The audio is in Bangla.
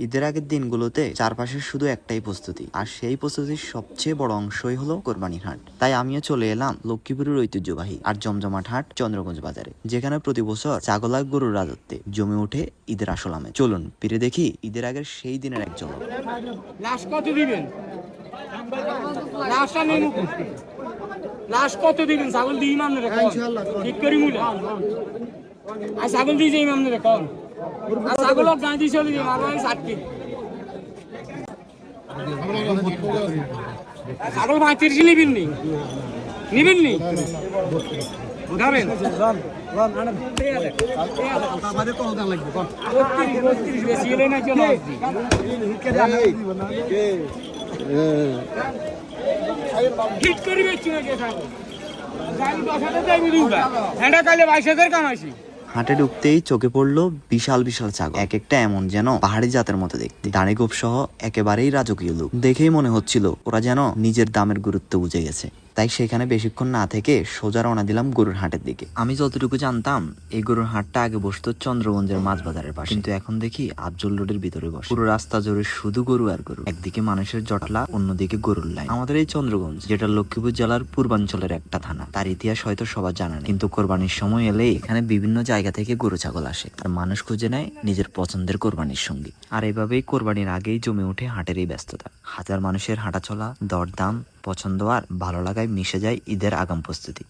ঈদের আগের দিনগুলোতে চারপাশে শুধু একটাই প্রস্তুতি, আর সেই প্রস্তুতির সবচেয়ে বড় অংশই হলো কোরবানির হাট। তাই আমিও চলে এলাম লক্ষ্মীপুরের ঐতিহ্যবাহী আর জমজমাট হাট চন্দ্রগঞ্জ বাজারে, যেখানে প্রতি বছর ছাগল আর গরুর রাজত্বে জমে ওঠে ঈদের আসল আমেজ। চলুন ফিরে দেখি ঈদের আগের সেই দিনের এক ঝলক। লাশ কত দিবেন? লাশটা নেই লাশ কত দিবেন? ছাগল দিয়ে ইমাম রে কোন ঠিক করি মুলে আর ছাগল দিয়ে যে ইমাম রে কোন আর ছাগল গাঁ দিয়ে চলে যাবে মারবাই 60 ছাগল 35 নিবেন নি উঠাবেন আমাদের কত দাম লাগবে কোন 32 বেশি হলে না চলো ঠিক করি বেচি না কে থাকো গাড়ি 10,000 দেবি দুবা হেডা কালে 22,000 কামাইছি। হাটে ঢুকতেই চোখে পড়লো বিশাল বিশাল ছাগল, এক একটা এমন যেন পাহাড়ি জাতের মতো দেখতে, দাড়ি গোপ সহ একেবারেই রাজকীয় লোক। দেখেই মনে হচ্ছিল ওরা যেন নিজের দামের গুরুত্ব বুঝে গেছে। তাই সেখানে বেশিক্ষণ না থেকে সোজা রওনা দিলাম গরুর হাটের দিকে। আমি যতটুকু জানতাম এই গরুর হাটটা আগে বসতো চন্দ্রগঞ্জের মাছ বাজারের পাশে, কিন্তু এখন দেখি আফজল রোডের ভিতরে বসে। পুরো রাস্তা জুড়ে শুধু গরু আর গরু, একদিকে মানুষের জটলা, অন্যদিকে গরুর লাইন। আমাদের এই চন্দ্রগঞ্জ, যেটা লক্ষ্মীপুর জেলার পূর্বাঞ্চলের একটা থানা, তার ইতিহাস হয়তো সবার জানা নেই, কিন্তু কোরবানির সময় এলেই এখানে বিভিন্ন জায়গা থেকে গরু ছাগল আসে আর মানুষ খুঁজে নেয় নিজের পছন্দের কোরবানির সঙ্গী। আর এভাবেই কোরবানির আগেই জমে ওঠে হাটের এই ব্যস্ততা। হাজার মানুষের হাঁটা চলা, দরদাম, পছন্দ আর ভালো লাগায় মিশে যায় ঈদের আগাম প্রস্তুতি।